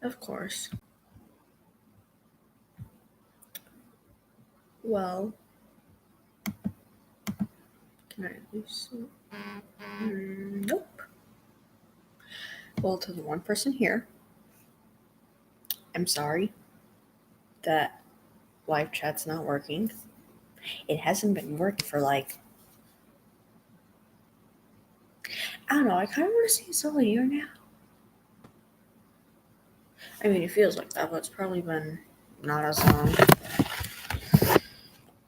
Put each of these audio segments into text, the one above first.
Of course. Well, can I lose some? Nope. Well, to the one person here, I'm sorry that live chat's not working. It hasn't been working for I don't know, I kind of want to say it's all a year now. I mean, it feels like that, but it's probably been not as long.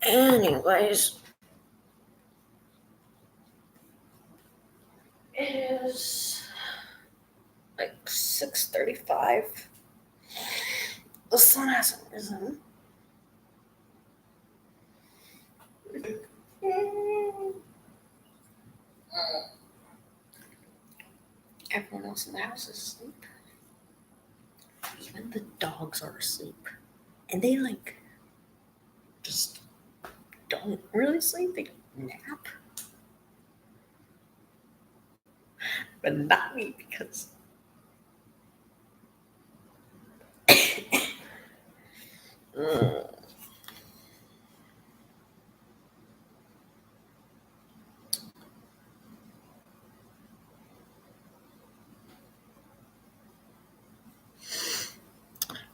Anyways, it is 6:35. The sun hasn't risen. Everyone else in the house is asleep. Even the dogs are asleep. And they just don't really sleep. They nap. But not me because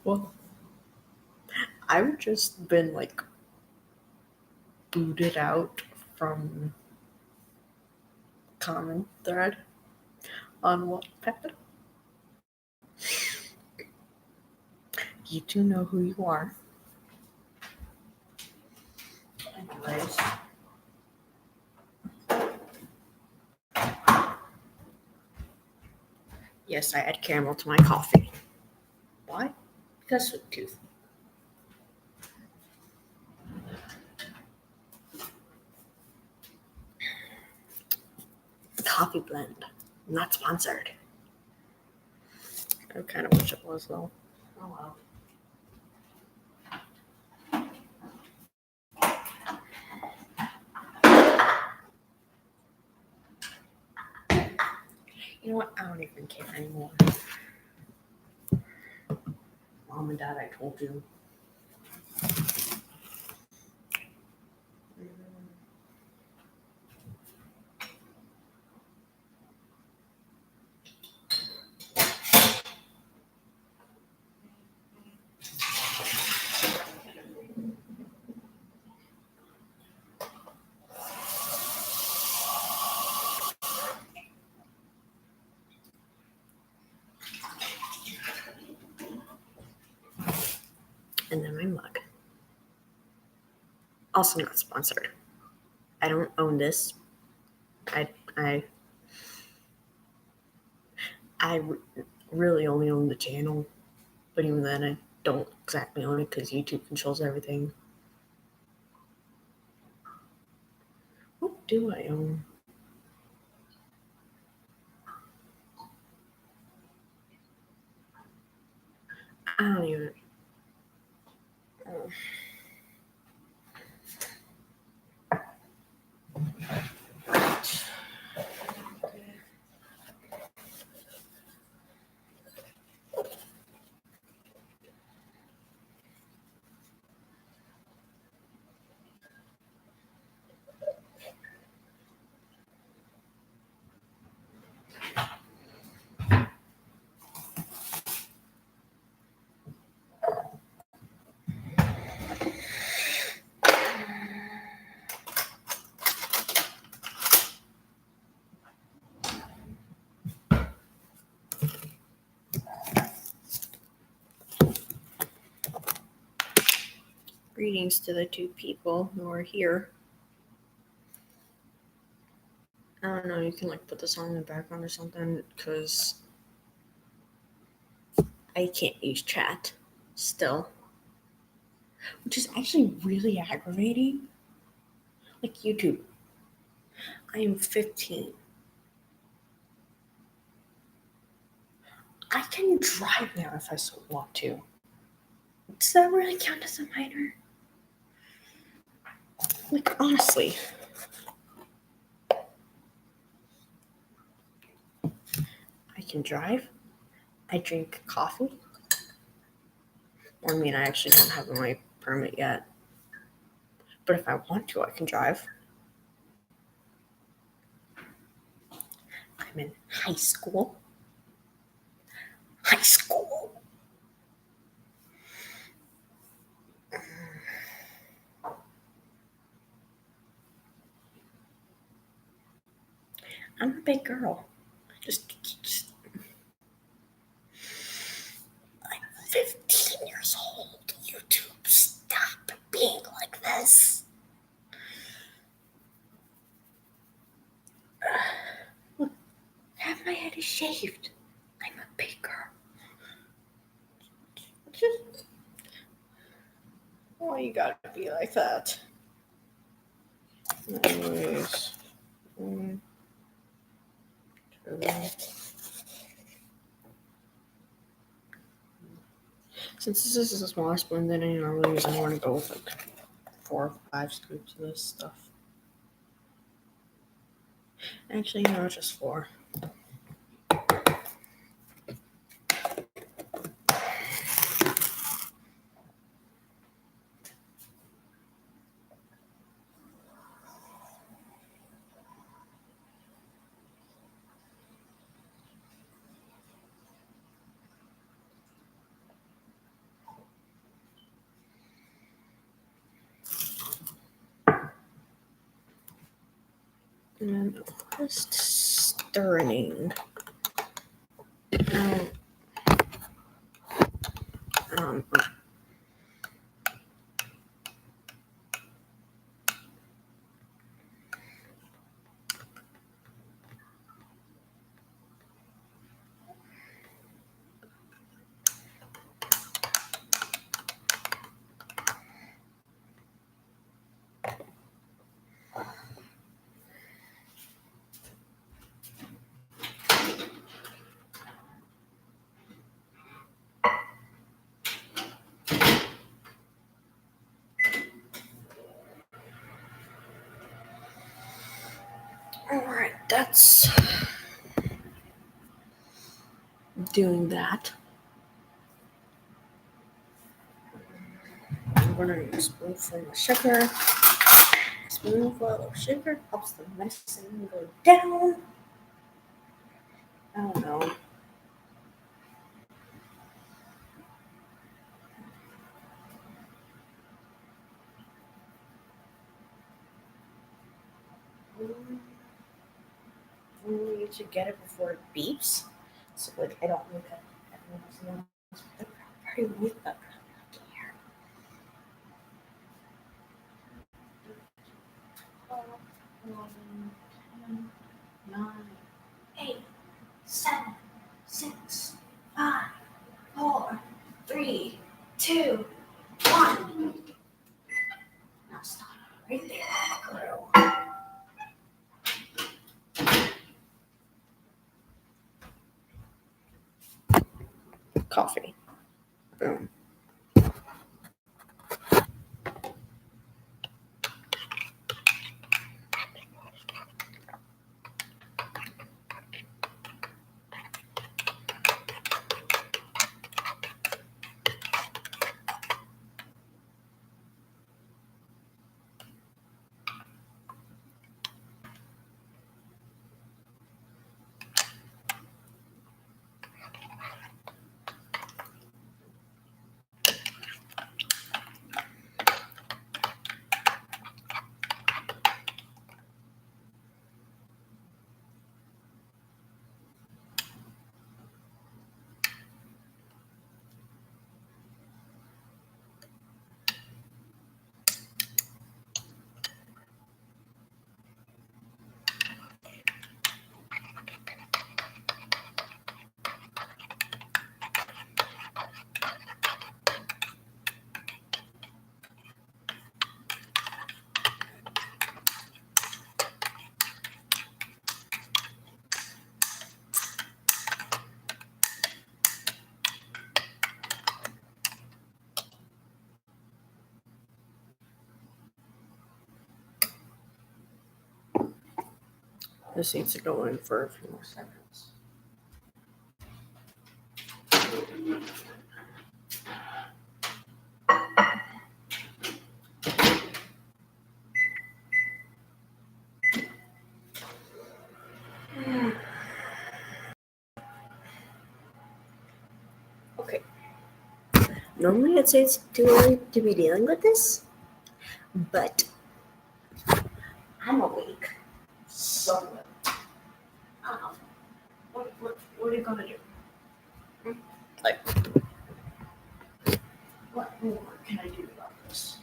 well, I've just been booted out from comment thread on Wattpad. You two know who you are. Anyways. Yes, I add caramel to my coffee. Why? Because sweet tooth. Coffee blend. Not sponsored. I kind of wish it was though. Oh well. You know what? I don't even care anymore. Mom and Dad, I told you. And then my mug. Also not sponsored. I don't own this. I really only own the channel, but even then I don't exactly own it because YouTube controls everything. What do I own? I don't even. Greetings to the two people who are here. I don't know, you can put this on in the background or something because I can't use chat still, which is actually really aggravating. YouTube. I am 15. I can drive there if I so want to. Does that really count as a minor? Honestly. I can drive. I drink coffee. California, and I actually don't have my permit yet. But if I want to, I can drive. I'm in high school. High school. I'm a big girl. Just I'm 15 years old. YouTube, stop being like this. Look, half my head is shaved. I'm a big girl. Just, why you gotta be like that? Anyways. 1, 2. Since this is a smaller spoon than I normally use, I want to go with like 4 or 5 scoops of this stuff. Actually, no, just 4. And just stirring. Alright, that's doing that. I'm going to use a spoonful of sugar. A spoonful of sugar helps the medicine go down. I don't know. You should get it before it beeps. So, like, I don't look at everyone else. They're probably with them. I don't care. 12, 11, 10, 9, 8, 7, 6, 5, 4, 3, 2, 1. Now stop right there, girl. Coffee. Boom. This needs to go in for a few more seconds. Normally I'd say it's too early to be dealing with this, but I'm awake. So, I don't know. What are you gonna do? Like, what more can I do about this?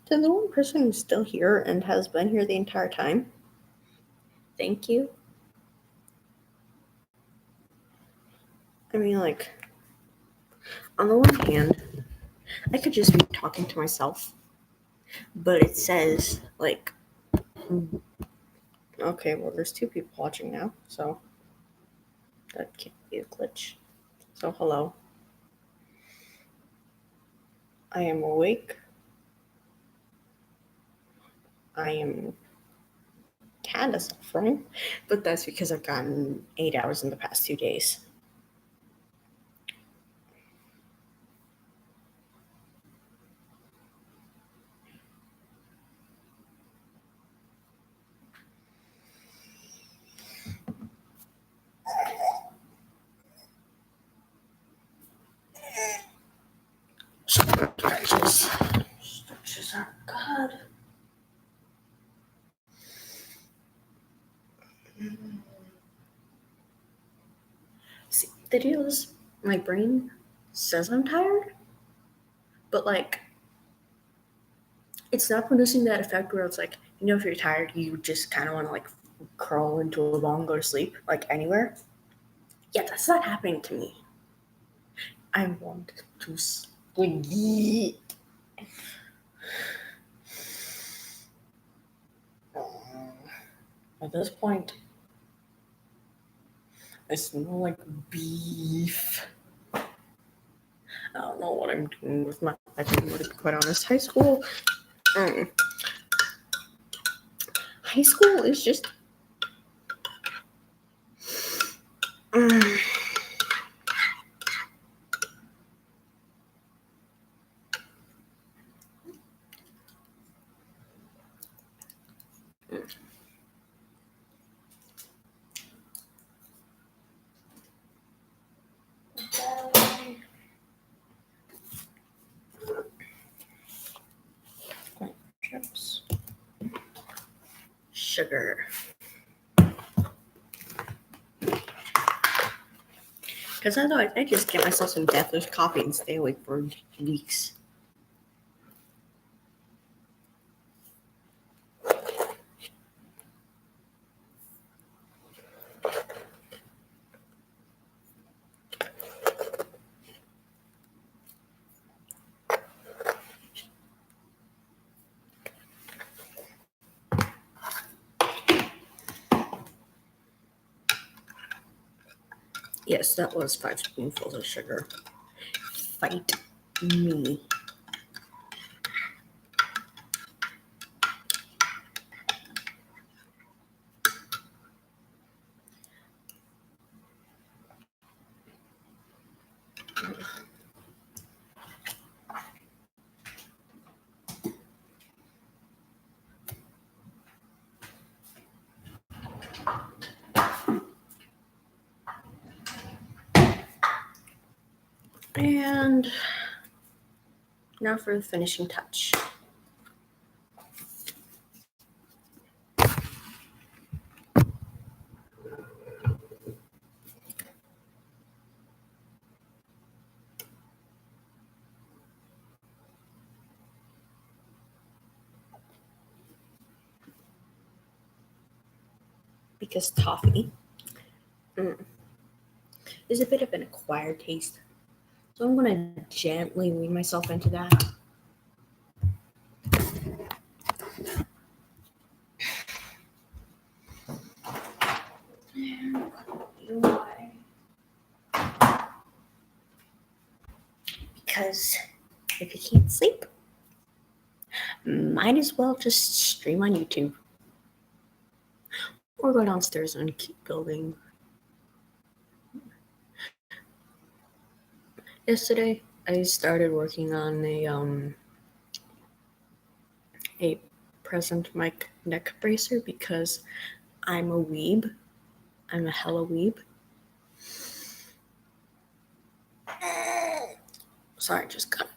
To the one person who's still here and has been here the entire time, thank you. I mean, like, on the one hand, I could just be talking to myself, but it says, like, okay, well, there's 2 people watching now, so that can't be a glitch. So, hello. I am awake. I am kind of suffering, but that's because I've gotten 8 hours in the past 2 days. Stretches. Stretches are good. See, the deal is, my brain says I'm tired, but like, it's not producing that effect where it's like, if you're tired, you just kind of want to like curl into a ball and go to sleep, like anywhere. Yeah, that's not happening to me. I want to sleep. At this point, I smell like beef. I don't know what I'm doing with my life, to be quite honest. High school is just chips, sugar. Because otherwise, I just get myself some deathless coffee and stay awake for weeks. Yes, that was 5 spoonfuls of sugar. Fight me. And now for the finishing touch. Because toffee is a bit of an acquired taste. So I'm going to gently wean myself into that. Because if you can't sleep, might as well just stream on YouTube. Or go downstairs and keep building. Yesterday, I started working on a present mic neck bracer because I'm a weeb. I'm a hella weeb. Sorry, just got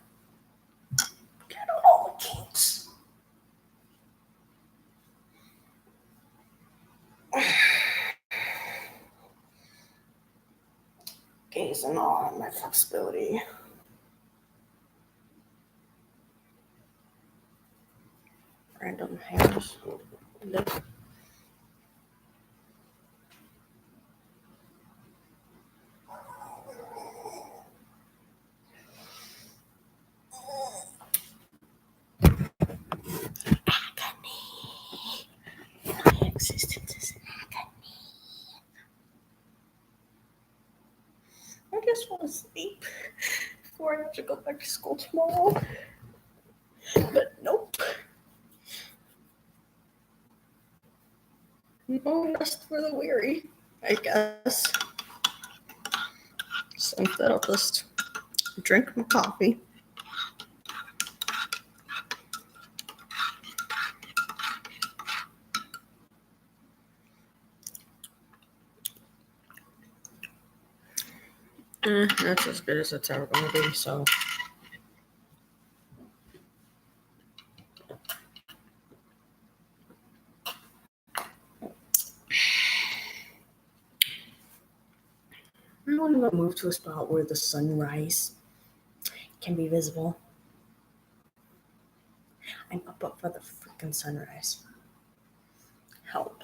get all the kinks. Gazing on my flexibility. Random hairs. Lip. Agony. My existence is agony. I just want to sleep before I have to go back to school tomorrow. But nope. No rest for the weary, I guess. So instead I'll just drink my coffee. That's as good as it's ever going to be, so. I want to move to a spot where the sunrise can be visible. I'm up for the freaking sunrise. Help.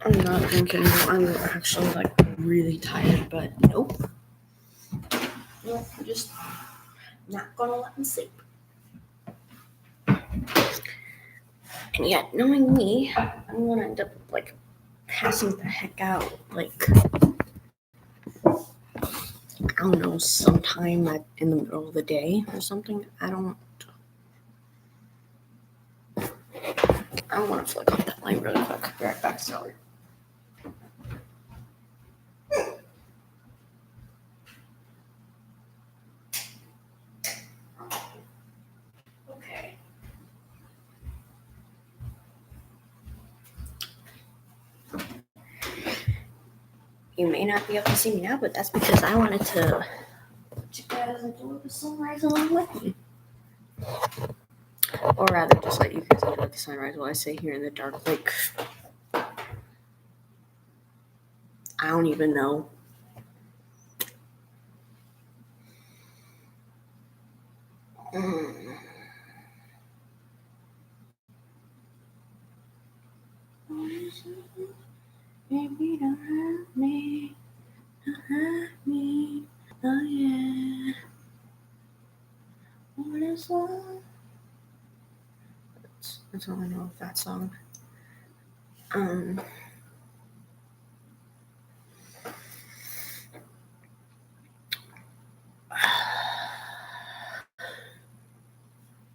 I'm not thinking I'm actually like really tired, but nope. Nope, I'm just not gonna let me sleep. And yet, knowing me, I'm gonna end up like passing the heck out. Like, I don't know, sometime in the middle of the day or something. I don't want to flick off that light really quick. Be right back, sorry. Okay. You may not be able to see me now, but that's because I wanted to let you guys enjoy the sunrise along with me. Or rather, just let you guys enjoy the sunrise while I sit here in the dark. Like, I don't even know. Oh yeah. What is love? That's all I know of that song.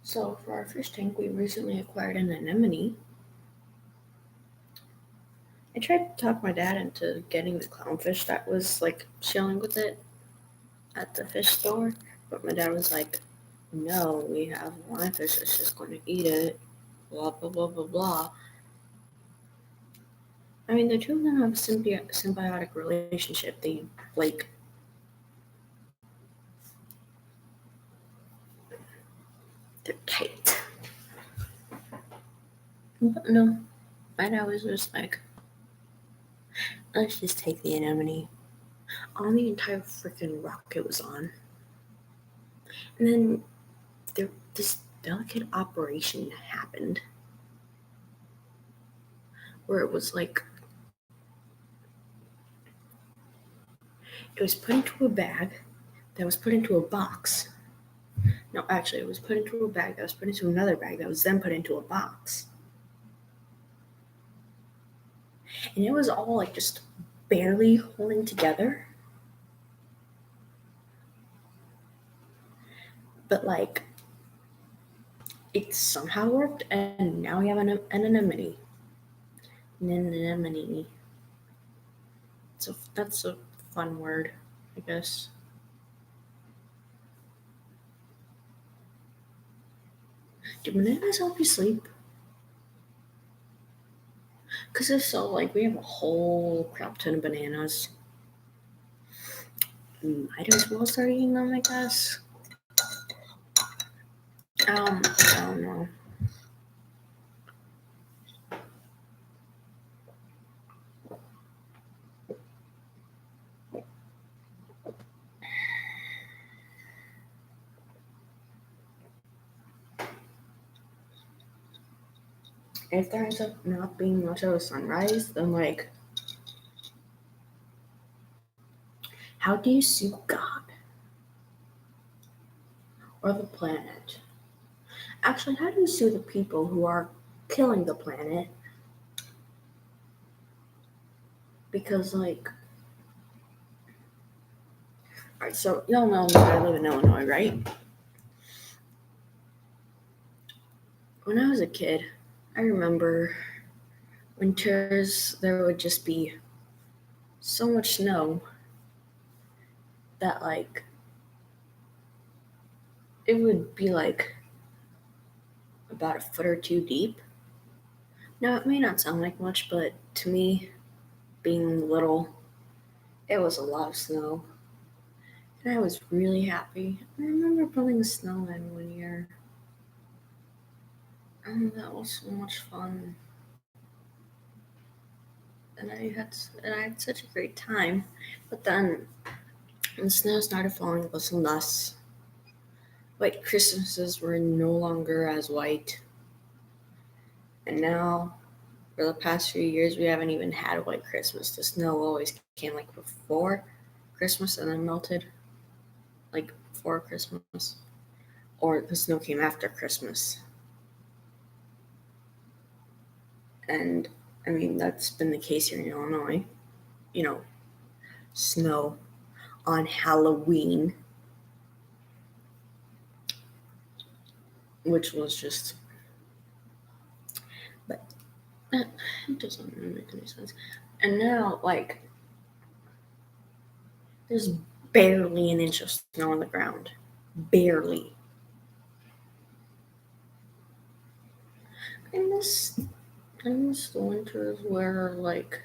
So for our fish tank, we recently acquired an anemone. I tried to talk my dad into getting the clownfish that was like chilling with it at the fish store, but my dad was like, "No, we have one fish that's just going to eat it." Blah blah blah blah blah. I mean, the two of them have a symbiotic relationship. They like they're tight. But no, my dad was just like, let's just take the anemone on the entire freaking rock it was on. And then this delicate operation happened where it was like, it was put into a bag that was put into a box. No, actually, it was put into a bag that was put into another bag that was then put into a box. And it was all like just barely holding together. But like, it somehow worked, and now we have an anemone. An anemone. So that's a fun word, I guess. Do bananas help you sleep? Because if so, like, we have a whole crap ton of bananas. Might as well start eating them, I guess. I don't know. If there ends up not being much of a sunrise, then, like, how do you sue God? Or the planet? Actually, how do you sue the people who are killing the planet? Because, like, alright, so y'all know that I live in Illinois, right? When I was a kid, I remember winters, there would just be so much snow that, like, it would be like about a foot or two deep. Now, it may not sound like much, but to me, being little, it was a lot of snow. And I was really happy. I remember building a snowman one year. And that was so much fun. And I had such a great time. But then when the snow started falling, it was less. White Christmases were no longer as white. And now, for the past few years, we haven't even had a white Christmas. The snow always came like before Christmas and then melted like before Christmas. Or the snow came after Christmas. And I mean, that's been the case here in Illinois. You know, snow on Halloween, which was just, but it doesn't really make any sense. And now, like, there's barely an inch of snow on the ground. Barely. I miss the winters where, like,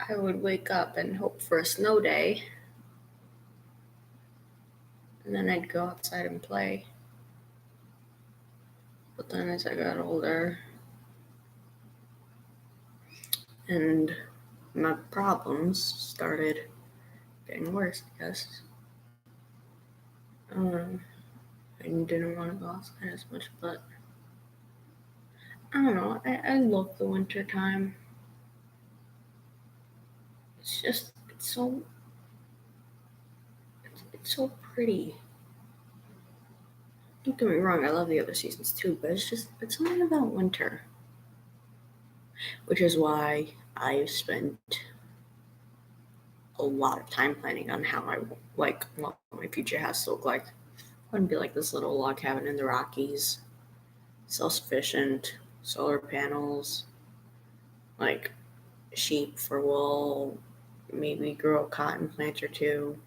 I would wake up and hope for a snow day, and then I'd go outside and play. But then as I got older, and my problems started getting worse, I guess. I didn't want to go outside as much, but I don't know. I love the winter time. It's just It's so it's so pretty. Don't get me wrong, I love the other seasons too, but it's something about winter. Which is why I've spent a lot of time planning on how I like what my future has to look like. I want to be like this little log cabin in the Rockies, self-sufficient, solar panels, like sheep for wool, maybe grow a cotton plant or two,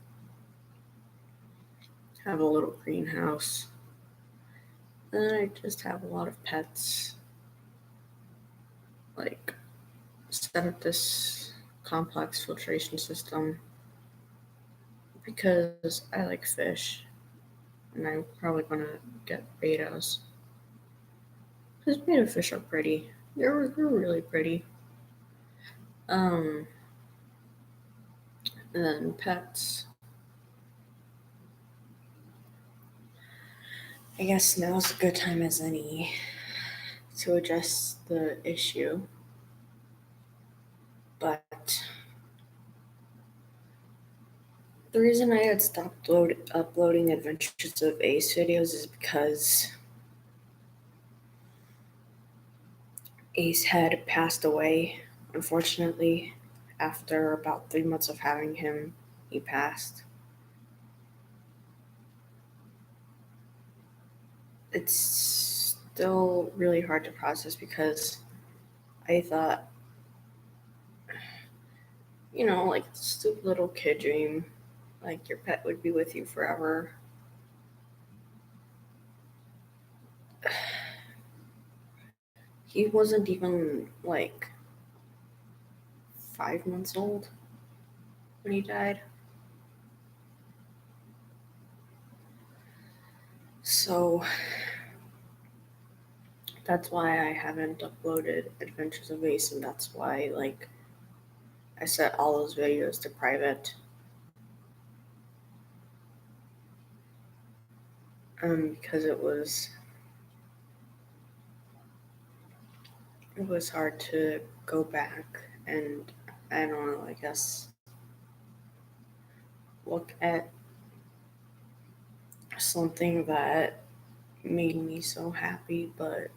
have a little greenhouse. Then I just have a lot of pets, like set up this complex filtration system because I like fish and I'm probably gonna get betas. Because beta fish are pretty. They're really pretty. Um, and then pets. I guess now's a good time as any to address the issue. But the reason I had stopped uploading Adventures of Ace videos is because Ace had passed away, unfortunately. After about 3 months of having him, he passed. It's still really hard to process because I thought, like the stupid little kid dream, like your pet would be with you forever. He wasn't even like 5 months old when he died. So that's why I haven't uploaded Adventures of Ace, and that's why I set all those videos to private. Because it was hard to go back and I don't know, I guess look at something that made me so happy, but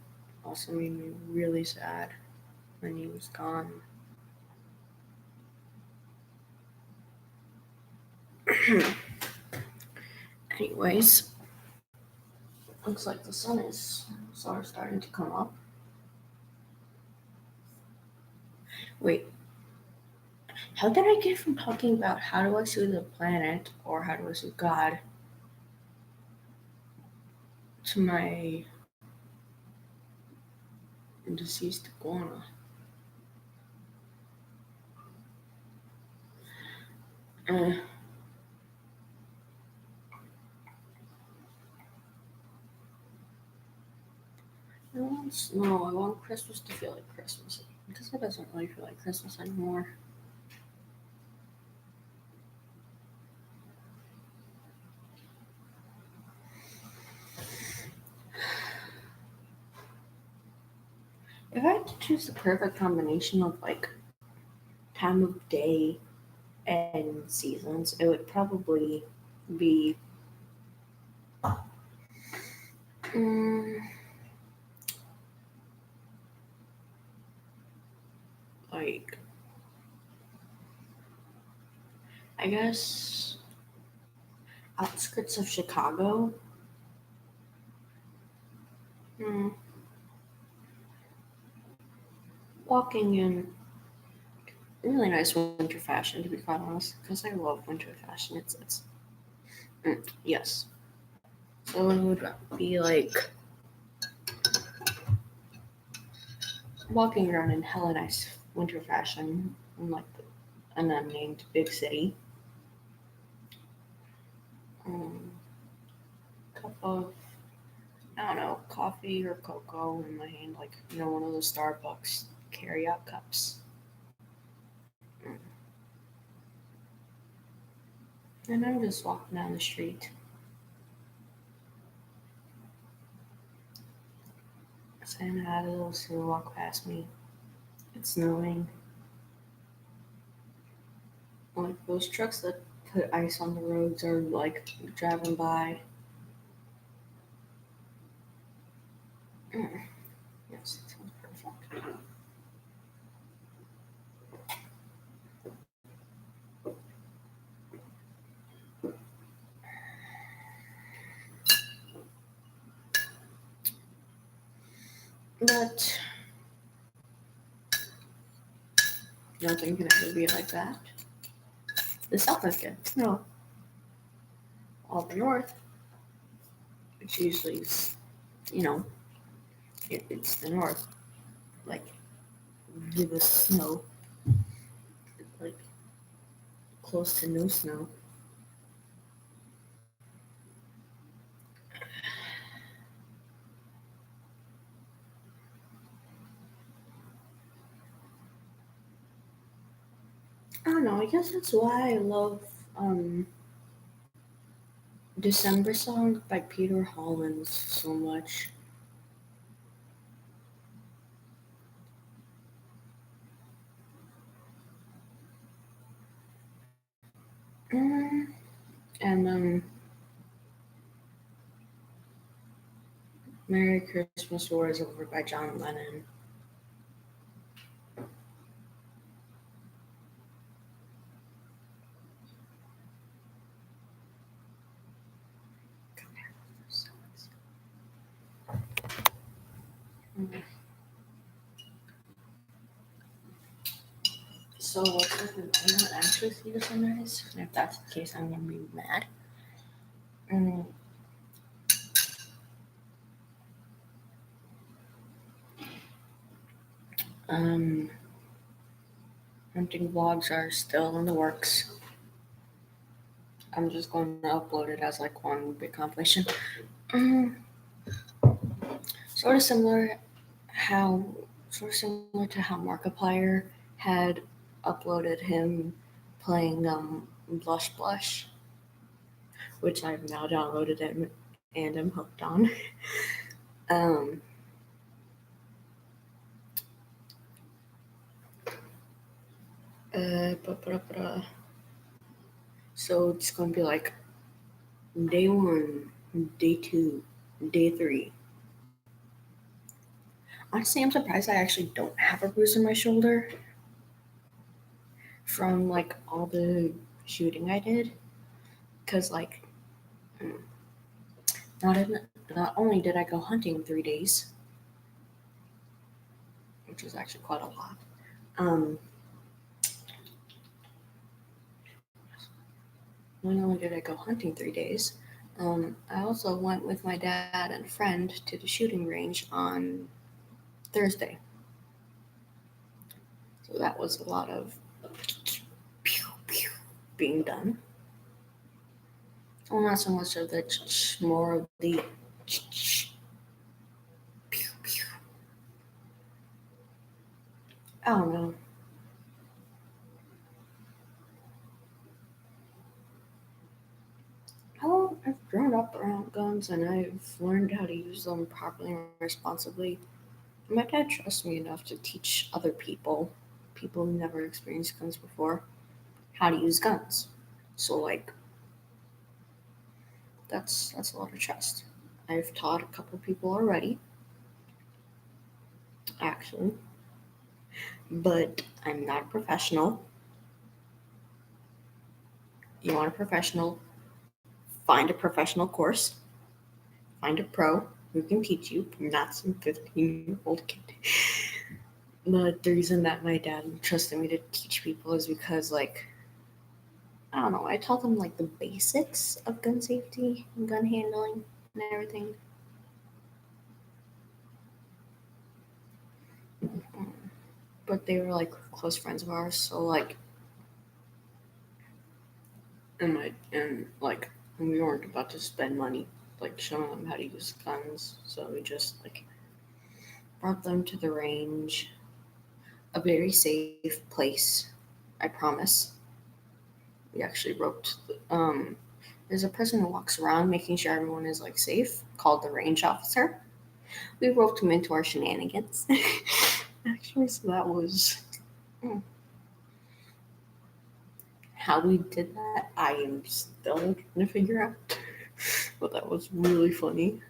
also made me really sad when he was gone. Anyways, looks like the sun is sort of starting to come up. Wait, how did I get from talking about how do I sue the planet or how do I sue God to my deceased iguana? Uh, I want snow. I want Christmas to feel like Christmas. Because it doesn't really feel like Christmas anymore. If I had to choose the perfect combination of time of day and seasons, it would probably be mm, like I guess outskirts of Chicago. Mm, walking in really nice winter fashion, to be quite honest, because I love winter fashion. Yes. So it would be like walking around in hella nice winter fashion in an unnamed big city. Cup of I don't know coffee or cocoa in my hand, one of those Starbucks carry out cups. Mm. And I'm just walking down the street. Saying hi to those who walk past me. It's snowing. Like those trucks that put ice on the roads are like driving by. Mm, yes, that sounds perfect. But nothing can ever be like that. The South is good. No, all the North, it's usually, you know, it's the North. Like, give us snow, like close to no snow. I don't know. I guess that's why I love um, December Song by Peter Hollins so much. Mm, and Merry Christmas War is Over by John Lennon. Mm. So what's if I don't actually see the sunrise? And if that's the case, I'm gonna be mad. Mm, um, hunting vlogs are still in the works. I'm just going to upload it as like one big compilation. Mm, sort of similar how sort of similar to how Markiplier had uploaded him playing Blush Blush, which I've now downloaded and am hooked on. um, but so it's gonna be like day one, day two, day three. Honestly, I'm surprised I actually don't have a bruise on my shoulder from like all the shooting I did. Cause like, mm, not in, not only did I go hunting 3 days, which was actually quite a lot. Um, not only did I go hunting 3 days, I also went with my dad and friend to the shooting range on Thursday. So that was a lot of pew, pew being done. Well, not so much of the more of the pew, pew. I don't know. Well, I've grown up around guns and I've learned how to use them properly and responsibly. My dad trusts me enough to teach other people who never experienced guns before, how to use guns. So like that's a lot of trust. I've taught a couple people already, actually, but I'm not a professional. You want a professional? Find a professional course. Find a pro who can teach you, not some 15-year-old kid. But the reason that my dad trusted me to teach people is because, like, I don't know, I taught them, like, the basics of gun safety and gun handling and everything. Um, but they were, like, close friends of ours, so, like, like, we weren't about to spend money, like, showing them how to use guns, so we just, like, brought them to the range, a very safe place, I promise. We actually roped. There's a person who walks around making sure everyone is like safe, called the range officer. We roped him into our shenanigans. Actually, so that was. mm, How we did that, I am still trying to figure out. But that was really funny.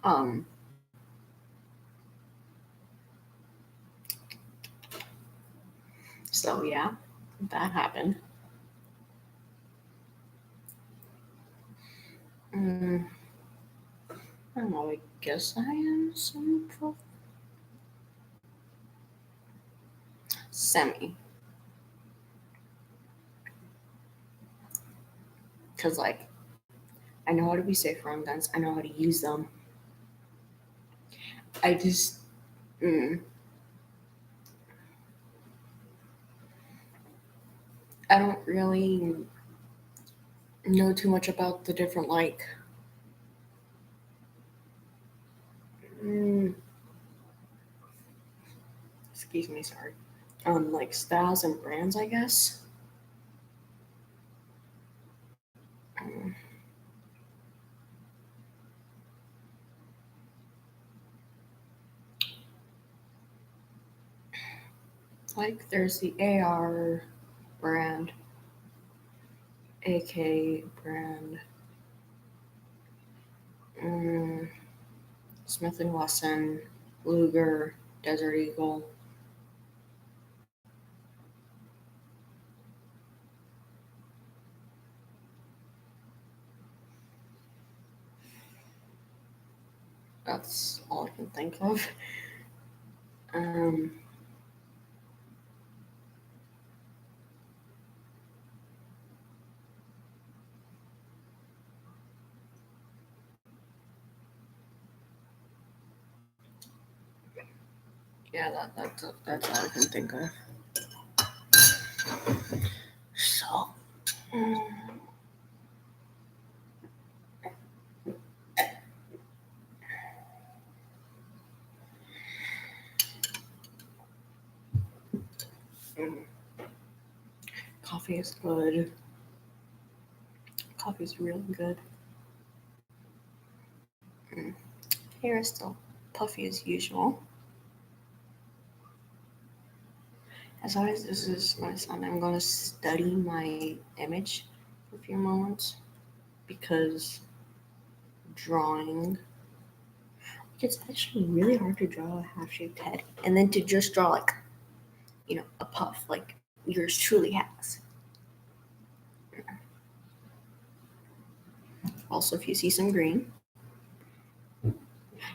Um, so yeah, that happened. Mm, I don't know. I guess I am semi, because like I know how to be safe around guns. I know how to use them. I just mm, I don't really know too much about the different mm, excuse me, sorry. Like styles and brands, I guess. Um, like there's the AR brand, AK brand, mm, Smith and Wesson, Luger, Desert Eagle. That's all I can think of. Um, yeah, that's all I can think of. So, mm, mm, coffee is good. Coffee is really good. Mm. Hair is still puffy as usual. As always, this is my son. I'm going to study my image for a few moments because drawing, it's actually really hard to draw a half shaped head and then to just draw, like, a puff like yours truly has. Also, if you see some green,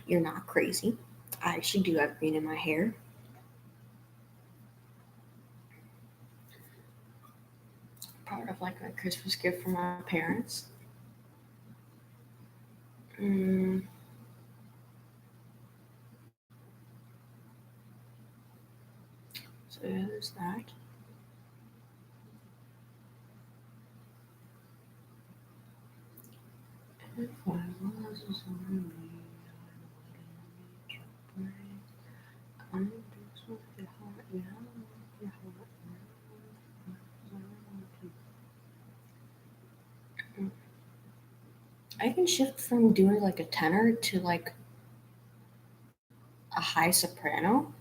you're not crazy. I actually do have green in my hair. Part of like my Christmas gift from my parents. Mm, so yeah, there's that. If I was a zombie, I would I'm just with your heart, yeah, your heart. I can shift from doing like a tenor to like a high soprano.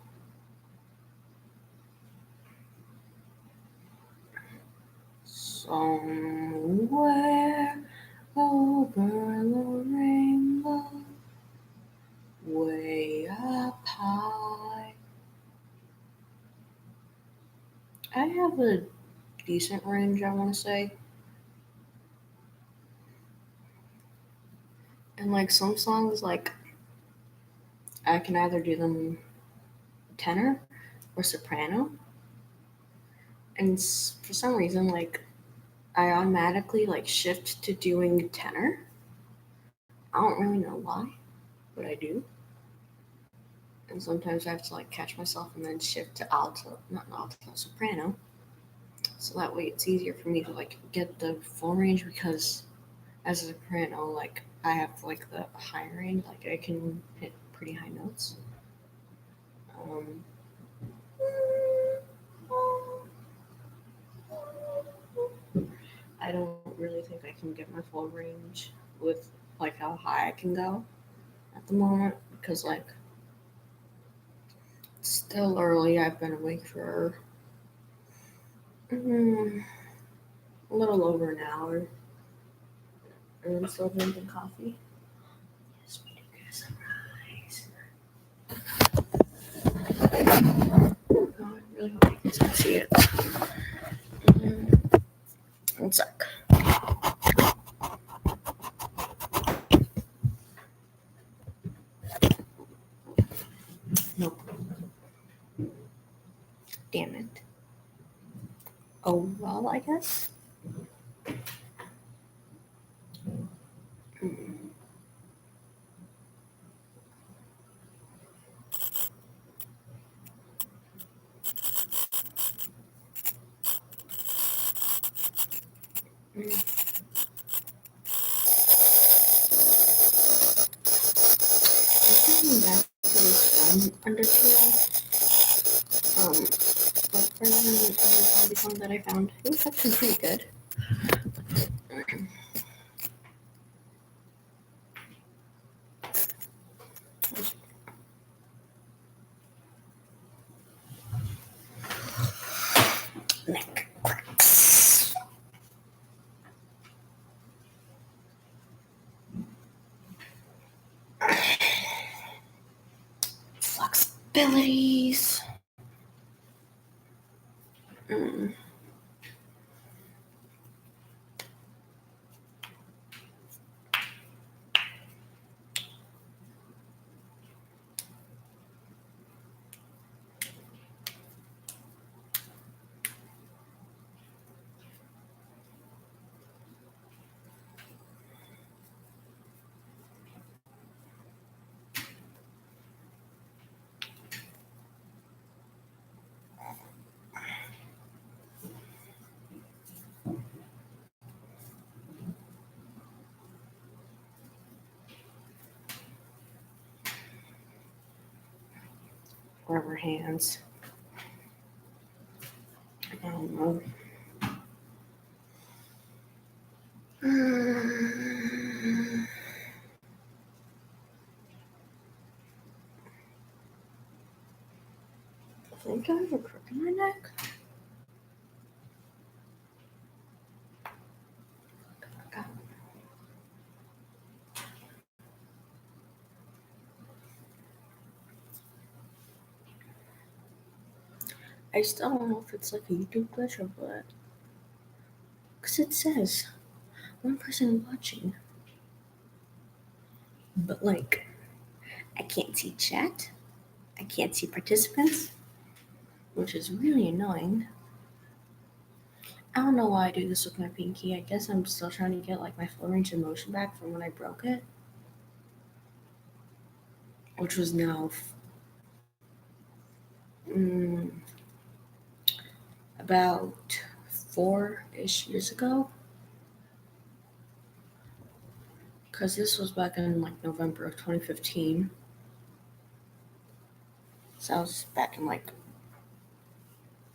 Somewhere over the rainbow, way up high. I have a decent range, I want to say. And like some songs, like I can either do them tenor or soprano. And for some reason, like I automatically like shift to doing tenor. I don't really know why, but I do. And sometimes I have to like catch myself and then shift to alto, not alto, soprano. So that way it's easier for me to like get the full range because as a soprano, like I have like the high range, like I can hit pretty high notes. Um, I don't really think I can get my full range with like how high I can go at the moment because like it's still early. I've been awake for A little over an hour. And I'm still drinking coffee. Yes, we do get sunrise. Oh, I really hope you guys can see it. One sec. Nope. Damn it. Oh, well, I guess. Going back to this one Undertale, like version of the zombie song that I found. It was actually pretty good. Neck cracks. Flexibilities. Rubber hands. I don't know. I think I have a crook in my neck. I still don't know if it's like a YouTube glitch or what. Because it says one person watching. But like, I can't see chat. I can't see participants, which is really annoying. I don't know why I do this with my pinky. I guess I'm still trying to get like my full range of motion back from when I broke it, which was now about 4-ish years ago. Because this was back in like November of 2015. So I was back in like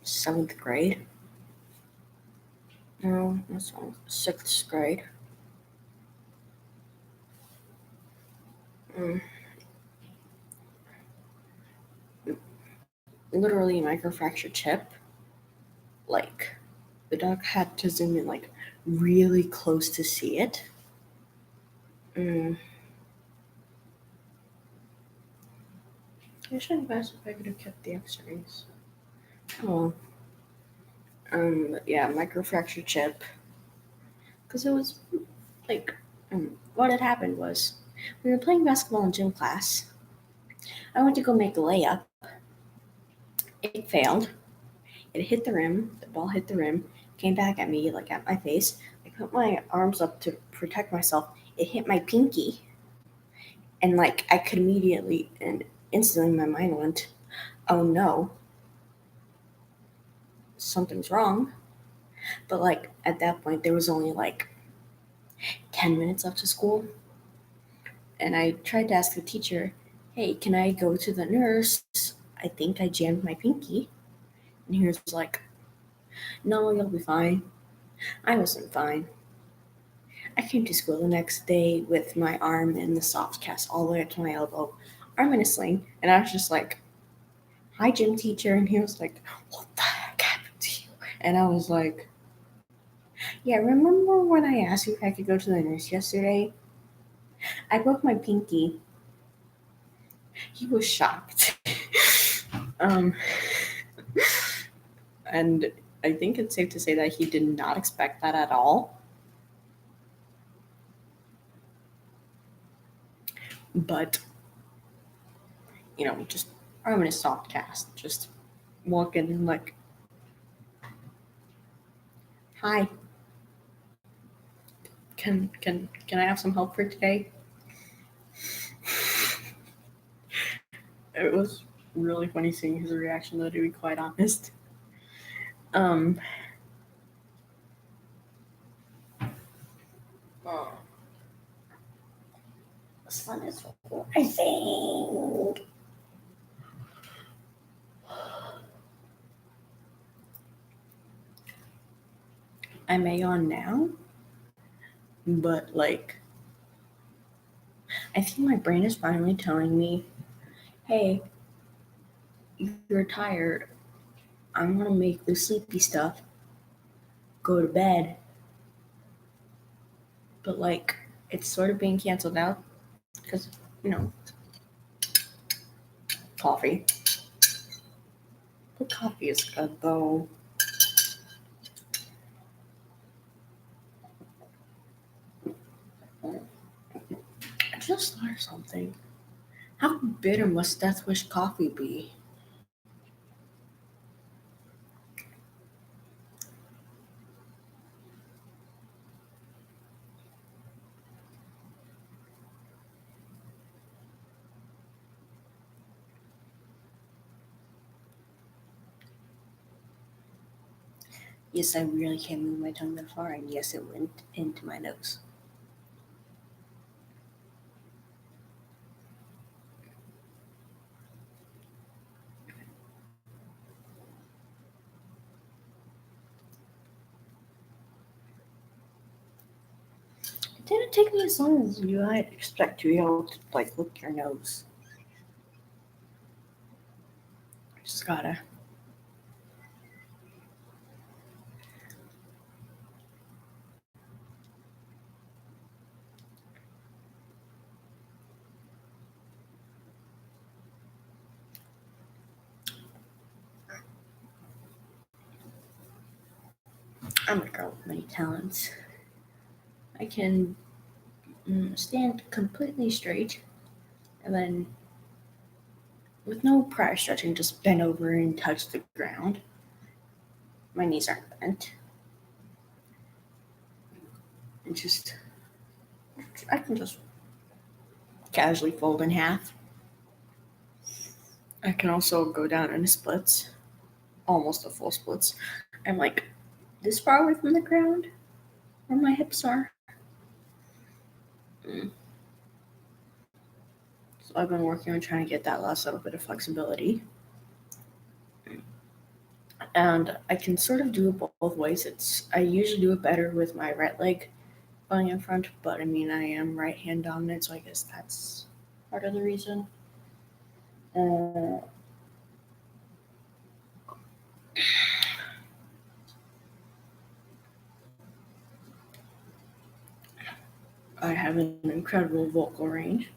7th grade. No, that's not 6th grade. Literally microfractured chip. Like, the doc had to zoom in like really close to see it. I should have asked if I could have kept the x-rays. Oh. But yeah, microfracture chip. Because it was like, what had happened was we were playing basketball in gym class. I went to go make a layup. It failed. It hit the rim. The ball hit the rim. Came back at me, like at my face. I put my arms up to protect myself. It hit my pinky. And like I could immediately and instantly my mind went, oh no, something's wrong. But like at that point there was only like 10 minutes left to school. And I tried to ask the teacher, hey, can I go to the nurse? I think I jammed my pinky. And he was like, no, you'll be fine. I wasn't fine. I came to school the next day with my arm in the soft cast all the way up to my elbow, arm in a sling. And I was just like, hi, gym teacher. And he was like, what the heck happened to you? And I was like, yeah, remember when I asked you if I could go to the nurse yesterday? I broke my pinky. He was shocked. um, and I think it's safe to say that he did not expect that at all. But, just I'm in a soft cast. Just walk in and like, hi, can I have some help for today? It was really funny seeing his reaction, though, to be quite honest. Um, oh, the sun is rising. I may yawn now, but like, I think my brain is finally telling me, hey, you're tired. I'm gonna make the sleepy stuff. Go to bed. But like, it's sort of being canceled out because, you know, coffee. But coffee is good though. I just thought of something. How bitter must Death Wish coffee be? Yes, I really can't move my tongue that far, and yes, it went into my nose. It didn't take me as long as you might expect to be able to like lick your nose. Just gotta. I'm a girl with many talents. I can stand completely straight, and then with no prior stretching, just bend over and touch the ground. My knees aren't bent. And just, I can just casually fold in half. I can also go down in splits, almost a full splits. I'm like this far away from the ground where my hips are. Mm. So I've been working on trying to get that last little bit of flexibility. And I can sort of do it both ways. I usually do it better with my right leg going in front, but I mean I am right hand dominant, so I guess that's part of the reason. Uh, I have an incredible vocal range.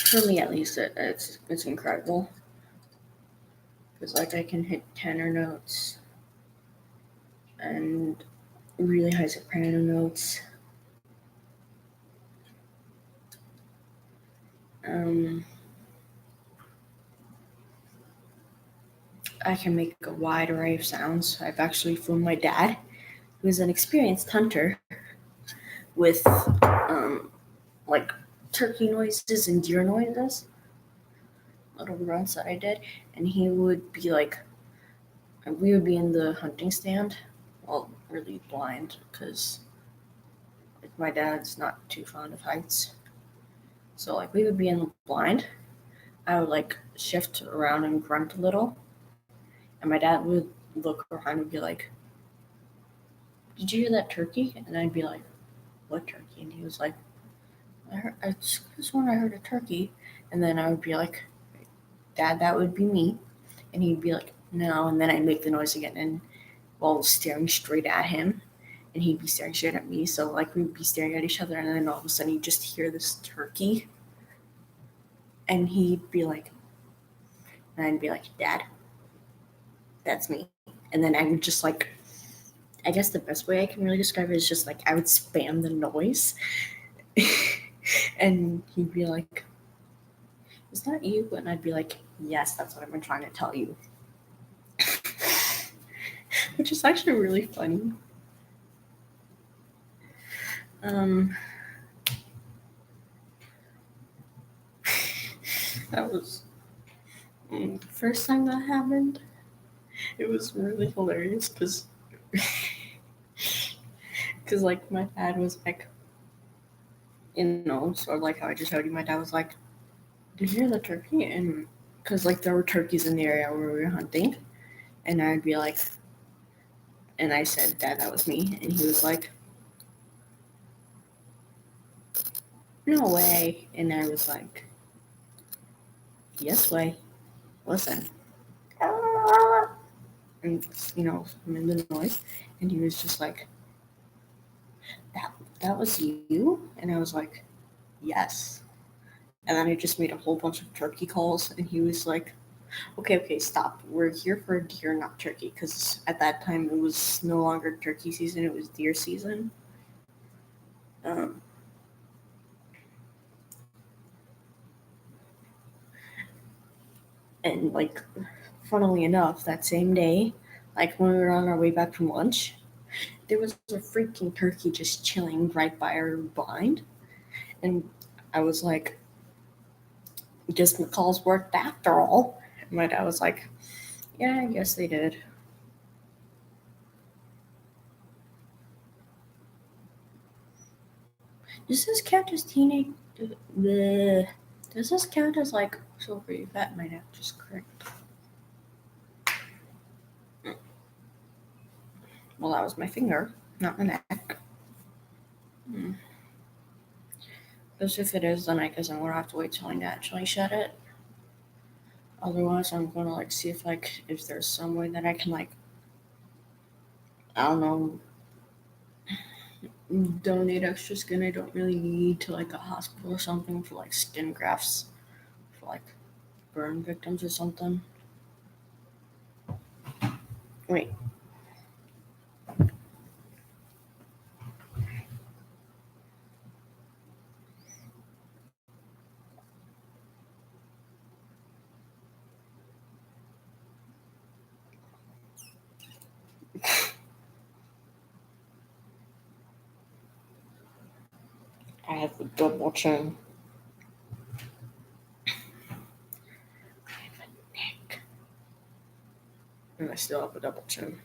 For me, at least, it's incredible. Because like I can hit tenor notes and really high soprano notes. Um, I can make a wide array of sounds. I've actually flown my dad, who is an experienced hunter, with like turkey noises and deer noises, little runs that I did, and he would be like, we would be in the hunting stand, well, really blind, because like, my dad's not too fond of heights. So like we would be in the blind. I would like shift around and grunt a little, and my dad would look around and be like, "Did you hear that turkey?" And I'd be like, "What turkey?" And he was like, I sworn I heard a turkey." And then I would be like, "Dad, that would be me." And he'd be like, "No." And then I'd make the noise again, and while staring straight at him, and he'd be staring straight at me. So like we'd be staring at each other, and then all of a sudden you just hear this turkey, and he'd be like, and I'd be like, Dad, that's me. And then I would just like, I guess the best way I can really describe it is just like I would spam the noise, and he'd be like, is that you? And I'd be like, yes, that's what I've been trying to tell you. Which is actually really funny. That was the first time that happened. It was really hilarious because like my dad was like, sort of like how I just showed you. My dad was like, "Did you hear the turkey?" And because like there were turkeys in the area where we were hunting, and I'd be like, and I said, "Dad, that was me," and he was like, "No way," and I was like, "Yes way. Listen." And I'm in the noise, and he was just like, that was you? And I was like, yes. And then I just made a whole bunch of turkey calls, and he was like, okay, stop. We're here for deer, not turkey, because at that time it was no longer turkey season, it was deer season. And like, funnily enough, that same day, like when we were on our way back from lunch, there was a freaking turkey just chilling right by our blind. And I was like, guess McCall's worked after all. And my dad was like, yeah, I guess they did. Does this count as teenage? Does this count as like silvery fat? My dad just correct. Well, that was my finger, not my neck. Because if it is, then I guess I'm gonna have to wait till I naturally shed it. Otherwise, I'm gonna like see if there's some way that I can like, I don't know, donate extra skin I don't really need to like a hospital or something for like skin grafts for like burn victims or something. Wait. I have a double chin. I have a neck. And I still have a double chin.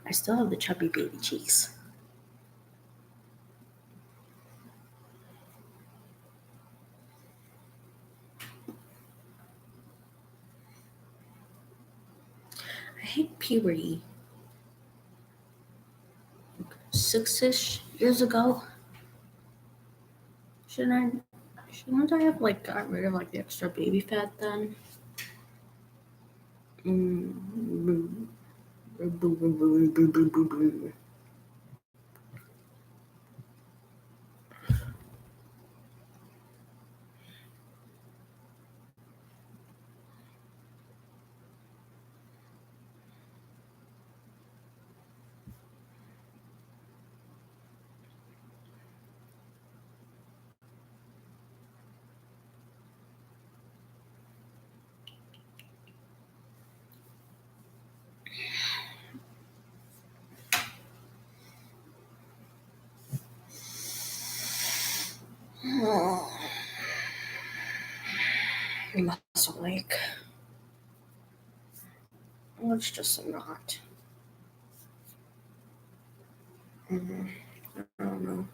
I still have the chubby baby cheeks. I hate puberty. 6-ish years ago. Shouldn't I have like got rid of like the extra baby fat then? Mm. Muscle ache. Well, it's just not. I don't know.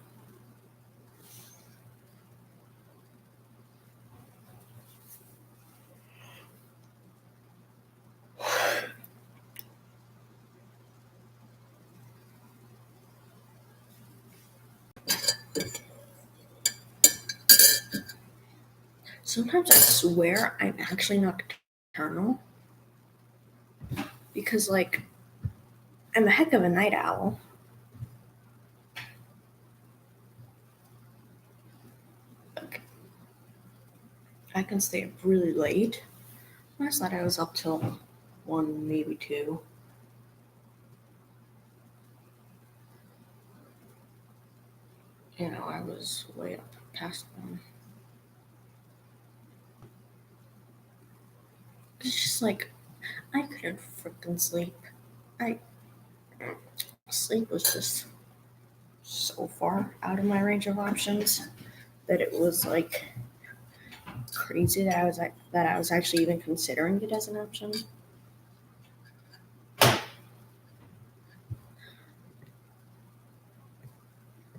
sometimes I swear I'm actually nocturnal because, like, I'm a heck of a night owl. Like, I can stay up really late. Last night I was up till 1, maybe 2. I was way up past 1. It's just like, I couldn't freaking sleep. Sleep was just so far out of my range of options that it was like crazy that I was actually even considering it as an option.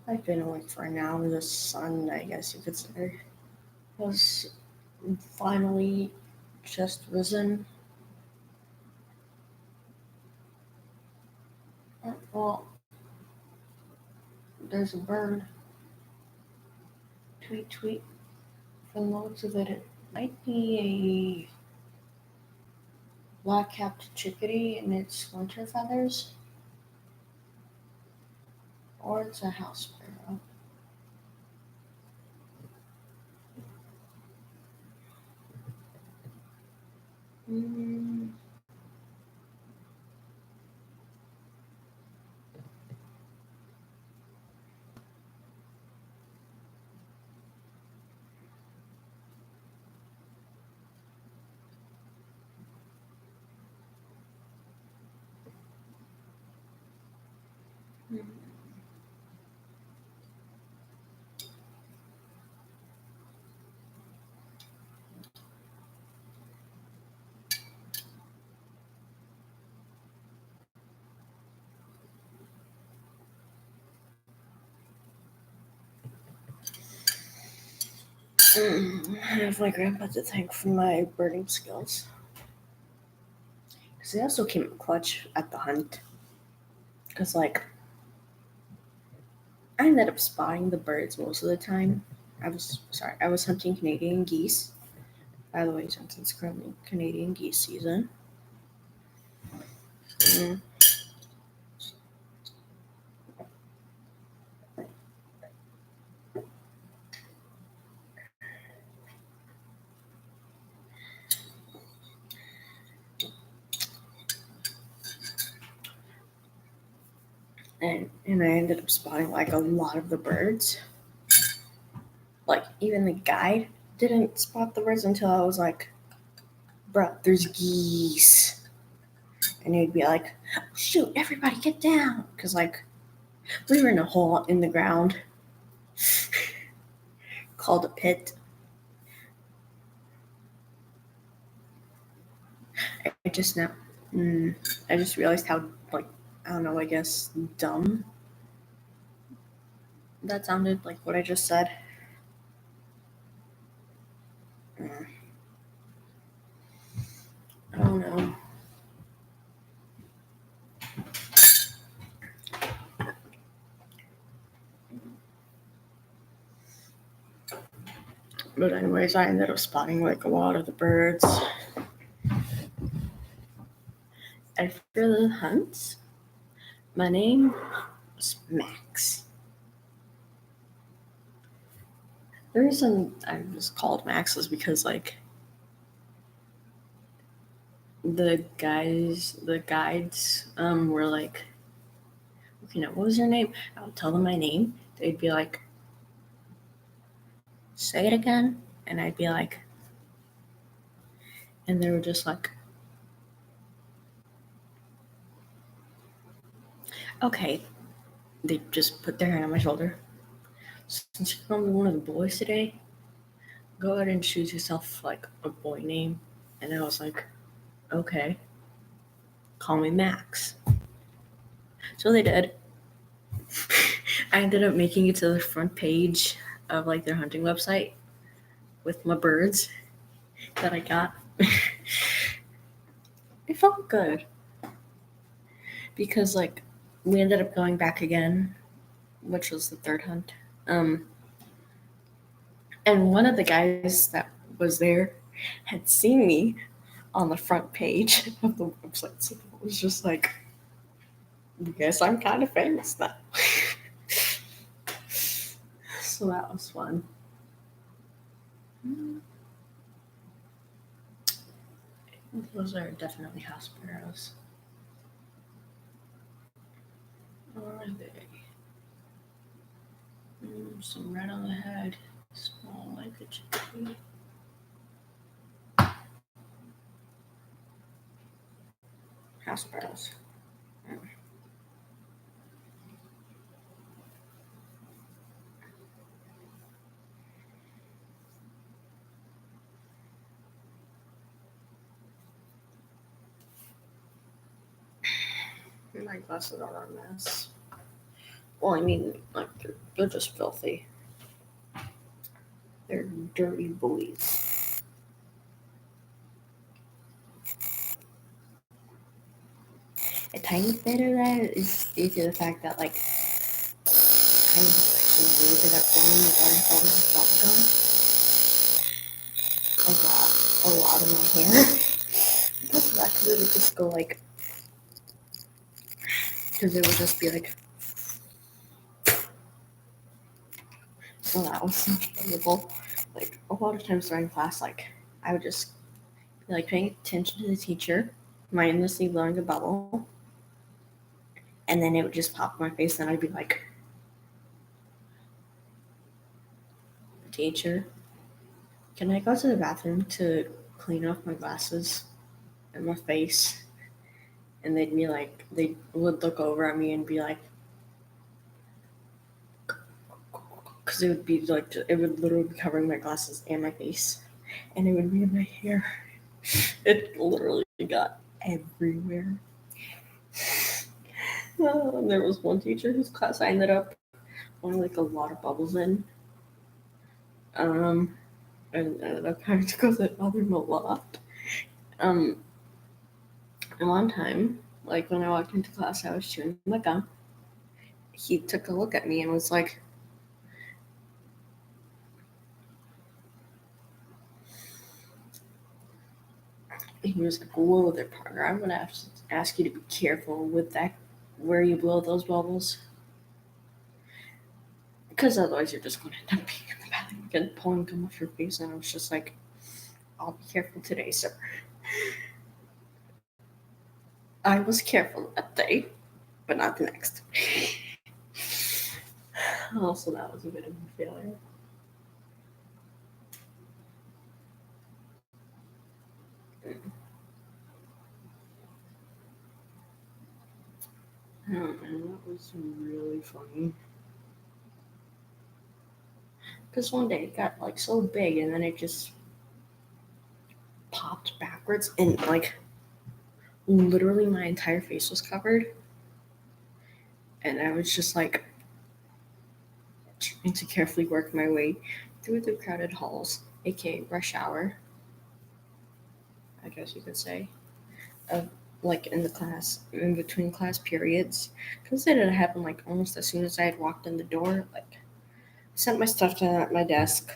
I've been awake for an hour. The sun, I guess you could say, has finally just risen. Well, there's a bird. Tweet, tweet. From the looks of it, it might be a black-capped chickadee in its winter feathers, or it's a house sparrow. Mm. I have my grandpa to thank for my birding skills. Because they also came up clutch at the hunt. Because, like, I ended up spotting the birds most of the time. I was hunting Canadian geese. By the way, since it's currently Canadian geese season. Mm. And I ended up spotting like a lot of the birds. Like even the guide didn't spot the birds until I was like, "Bro, there's geese," and he'd be like, "Shoot, everybody get down!" Because like we were in a hole in the ground called a pit. I just now, I just realized how like I don't know. I guess dumb that sounded, like what I just said. Mm, I don't know. But anyways, I ended up spotting like a lot of the birds. After the hunts, my name was Max. The reason I was called Max was because like the guides were like, okay, now what was your name? I would tell them my name. They'd be like, say it again, and I'd be like, and they were just like, okay. They just put their hand on my shoulder. Since you're gonna be one of the boys today, go ahead and choose yourself like a boy name. And I was like, okay, call me Max. So they did. I ended up making it to the front page of like their hunting website with my birds that I got. It felt good because like we ended up going back again, which was the third hunt. And one of the guys that was there had seen me on the front page of the website. So it was just like, I guess I'm kind of famous now. So that was fun. Those are definitely house sparrows. Or are they? Some red on the head. Small like a chickpea. House sparrows. My glasses are a mess. Well, I mean, like, they're just filthy. They're dirty boys. A tiny bit of that is due to the fact that, like, I'm actually really good at pulling the orange bubbles with bubble gum. I got a lot of my hair. Because that could just go, like, because it would just be like, so that was enjoyable. Like, a lot of times during class, like, I would just be, like, paying attention to the teacher, mindlessly blowing a bubble, and then it would just pop in my face, and I'd be like, teacher, can I go to the bathroom to clean off my glasses and my face? And they'd be like, they would look over at me and be like, because it would be like, it would literally be covering my glasses and my face, and it would be in my hair. It literally got everywhere. There was one teacher whose class I ended up putting like a lot of bubbles in. And ended up having to go to the bathroom a lot. And one time, like when I walked into class, I was chewing my gum. He took a look at me and was like, he was like, whoa there, partner, I'm gonna have to ask you to be careful with that, where you blow those bubbles. Because otherwise you're just gonna end up being in the bathroom again, pulling gum off your face. And I was just like, I'll be careful today, sir. I was careful that day, but not the next. Also, that was a bit of a failure. Oh man, that was really funny. Because one day it got like so big and then it just popped backwards and like literally my entire face was covered. And I was just like trying to carefully work my way through the crowded halls, aka rush hour, I guess you could say, of like in the class, in between class periods. Because it had happened like almost as soon as I had walked in the door. Like, sent my stuff down at my desk,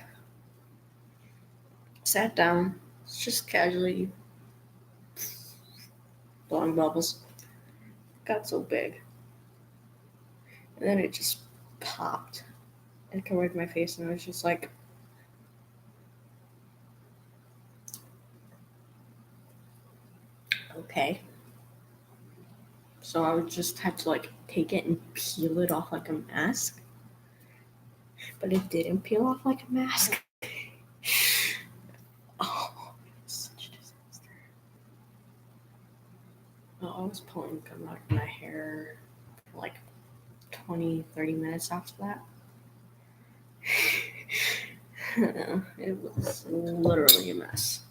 sat down, just casually blowing bubbles. Got so big. And then it just popped and covered my face, and I was just like, okay. So I would just have to like take it and peel it off like a mask. But it didn't peel off like a mask. Oh, such a disaster. Well, I was pulling gum out of my hair for like 20-30 minutes after that. It was literally a mess.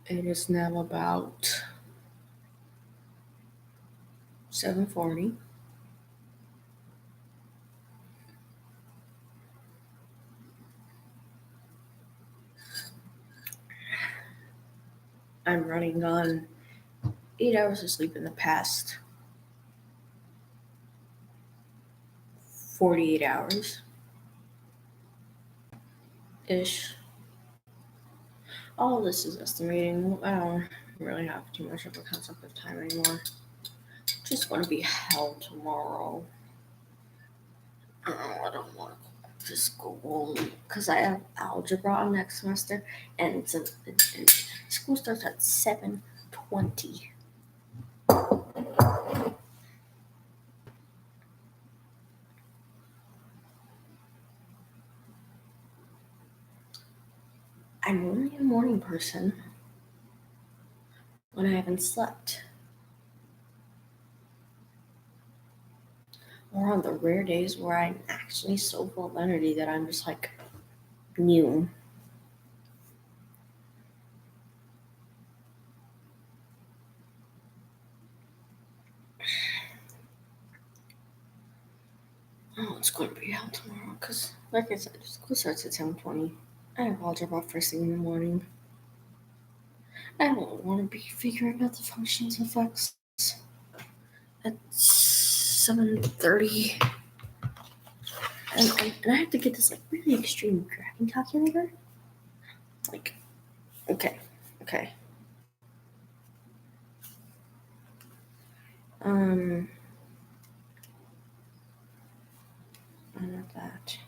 It is now about 7:40. I'm running on 8 hours of sleep in the past 48 hours ish. All of this is estimating. I don't really have too much of a concept of time anymore. Just want to be hell tomorrow. I don't want to just go home because I have algebra on next semester, and school starts at 7:20. I'm only a morning person when I haven't slept, or on the rare days where I'm actually so full of energy that I'm just like new. Oh, it's going to be hell tomorrow because, like I said, school starts at 7:20. I have algebra first thing in the morning. I don't want to be figuring out the functions of x at 7:30. And I have to get this like really extreme graphing calculator. Like, okay. I'm not that.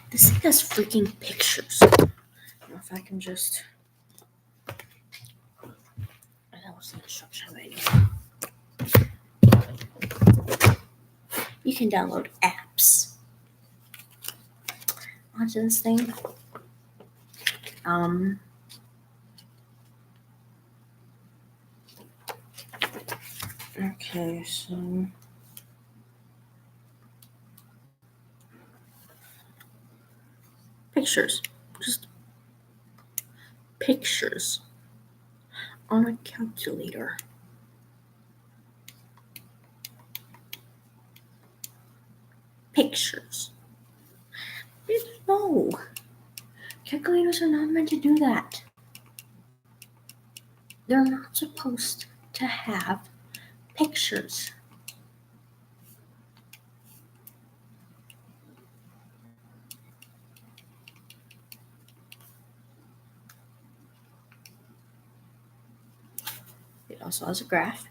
This thing has freaking pictures. I don't know if I can just. That was the instruction manual. You can download apps onto this thing. Okay, so pictures. Just pictures on a calculator. Pictures. No. Calculators are not meant to do that. They're not supposed to have pictures. It also has a graph.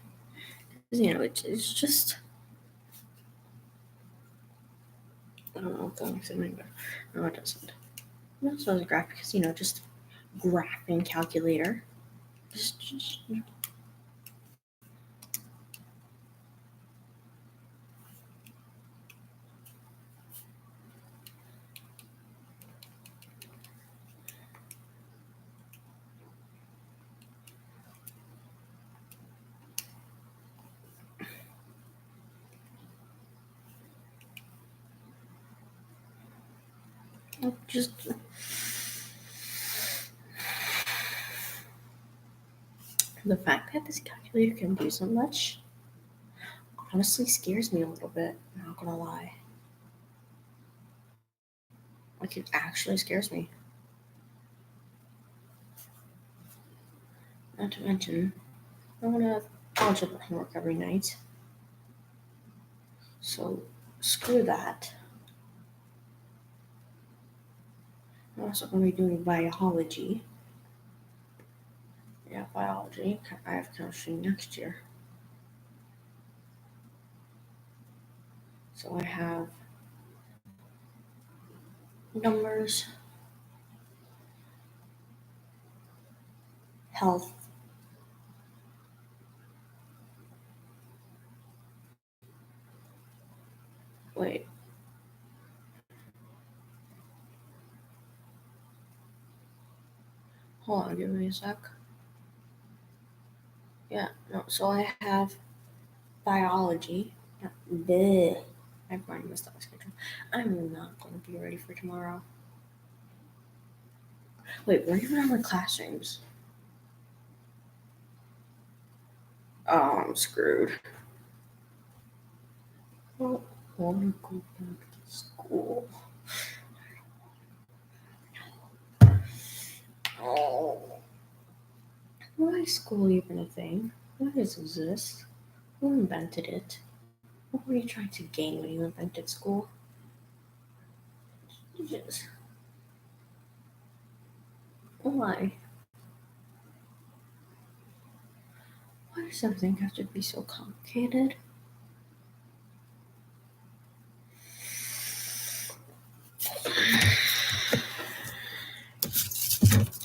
It's just. I don't know if that makes it any better. No, it doesn't. It also has a graph because, just graphing calculator. Just the fact that this calculator can do so much honestly scares me a little bit. I'm not gonna lie. Like, it actually scares me. Not to mention, I want to have algebra homework every night. So, screw that. I'm also going to be doing biology. Yeah, biology. I have chemistry next year. So I have numbers, health, wait. Hold on, give me a sec. Yeah, no, so I have biology. Bleh. My brain messed up my schedule. I'm not going to be ready for tomorrow. Wait, we're even on the classrooms. Oh, I'm screwed. Oh, I want to go back to school. Oh. Why is school even a thing? Why does it exist? Who invented it? What were you trying to gain when you invented school? Just, why? Why does everything have to be so complicated?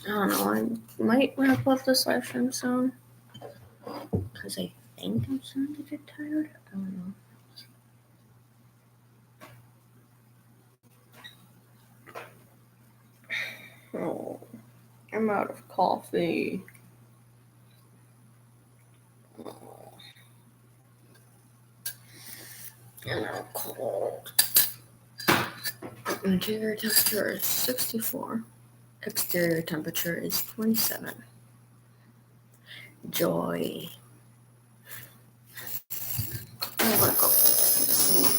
I don't know. I might wrap up this live stream soon because I think I'm starting to get tired. I don't know. Oh, I'm out of coffee. Oh, and I'm cold. Interior temperature is 64. Exterior temperature is 27. Joy. I'm gonna go sleep.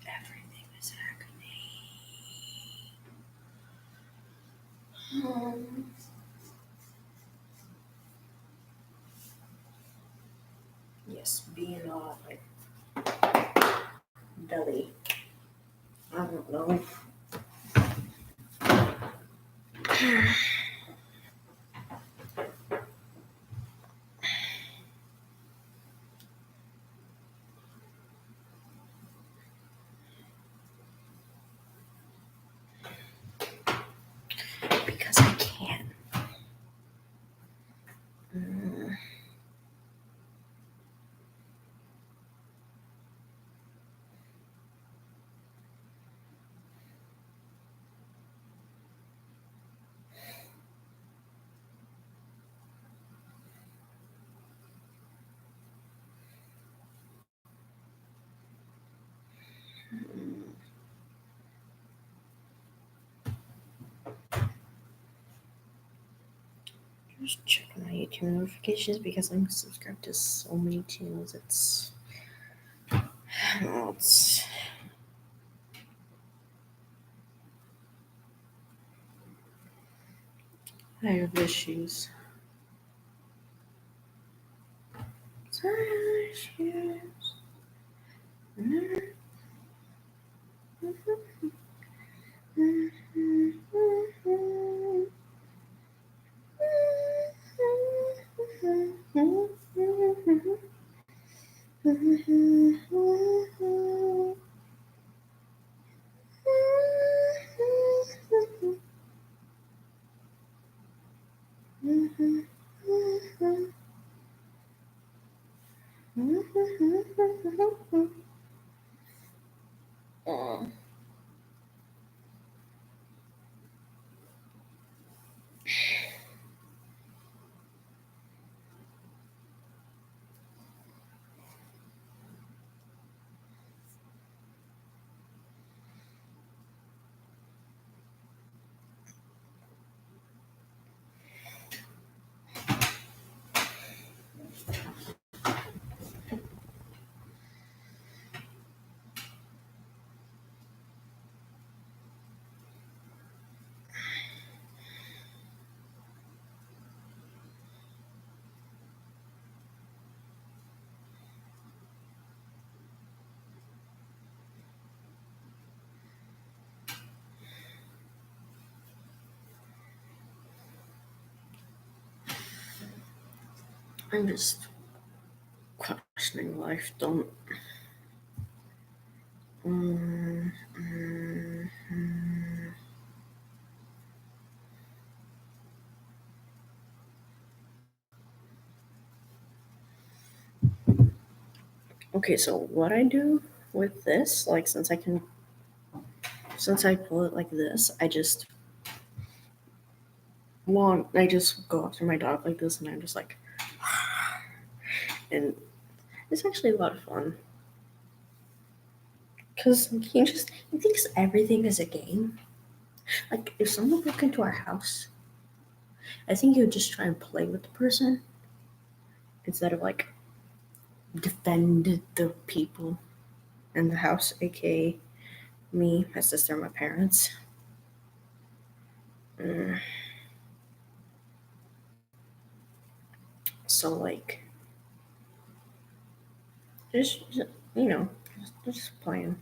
Everything is agony. Yes, being like belly. I don't know. Because I can. Mm. Just checking my YouTube notifications because I'm subscribed to so many channels. It's I have issues. Issues. I'm just questioning functioning life. Don't. Mm, mm, mm. Okay, so what I do with this, like, since I pull it like this, I just go after my dog like this, and I'm just like, and it's actually a lot of fun. Because he thinks everything is a game. Like, if someone broke into our house, I think he would just try and play with the person instead of, like, defend the people in the house, aka me, my sister, and my parents. Mm. So, like, just you know, just playing.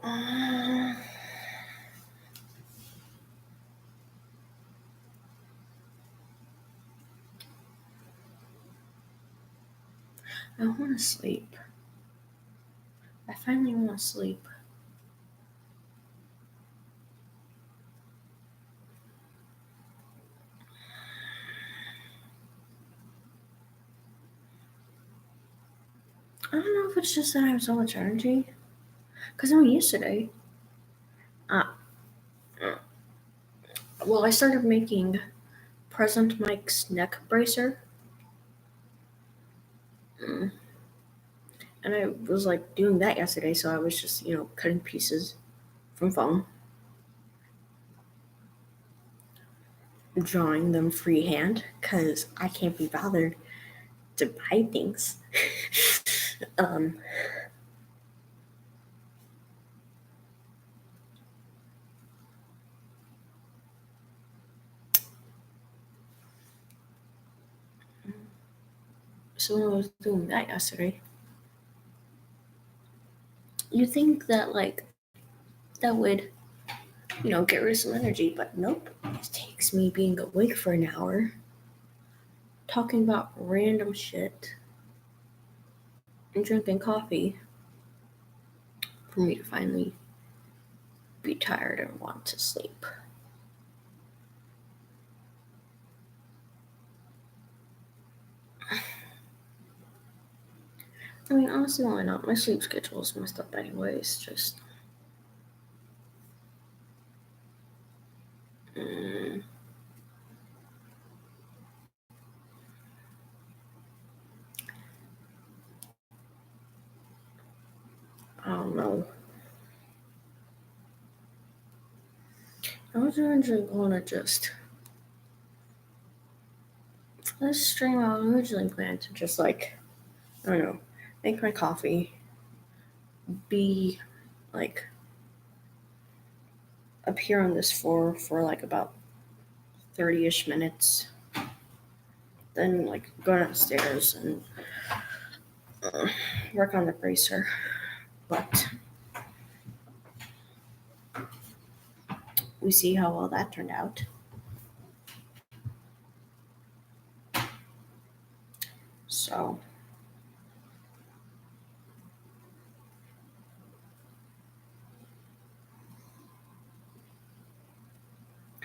Uh, I want to sleep. I finally want to sleep. I don't know if it's just that I have so much energy. Because I mean, yesterday, uh, uh, well, I started making Present Mike's neck bracer. Mm. And I was like doing that yesterday, so I was just, cutting pieces from foam, drawing them freehand, because I can't be bothered to buy things. um, so I was doing that yesterday. You think that, like, that would, get rid of some energy, but nope. It takes me being awake for an hour, talking about random shit, and drinking coffee for me to finally be tired and want to sleep. I mean, honestly, why not? My sleep schedule is messed up anyways. Just, mm, I don't know. I was originally going to just, for this stream, I was originally planning to just, like, I don't know, make my coffee, be, like, up here on this floor for, like, about 30-ish minutes, then, like, go downstairs and uh, work on the bracer. But we see how well that turned out. So,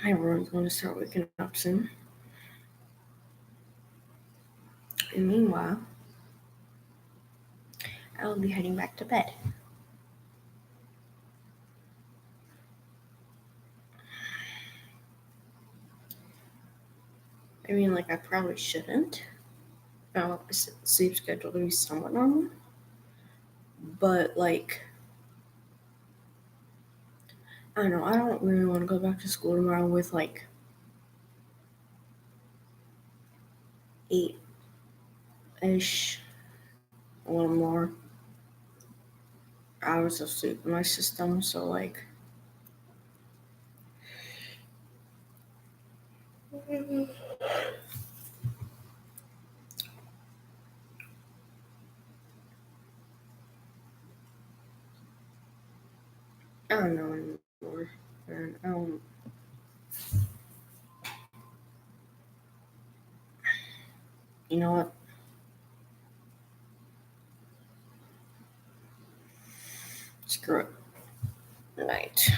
everyone's going to start waking up soon. And meanwhile, I will be heading back to bed. I mean, like, I probably shouldn't. I want my sleep schedule to be somewhat normal. But, like, I don't know. I don't really want to go back to school tomorrow with, like, 8-ish, a little more hours of sleep in my system. So, like, I don't know anymore. And I don't You know what? Screw it. Night.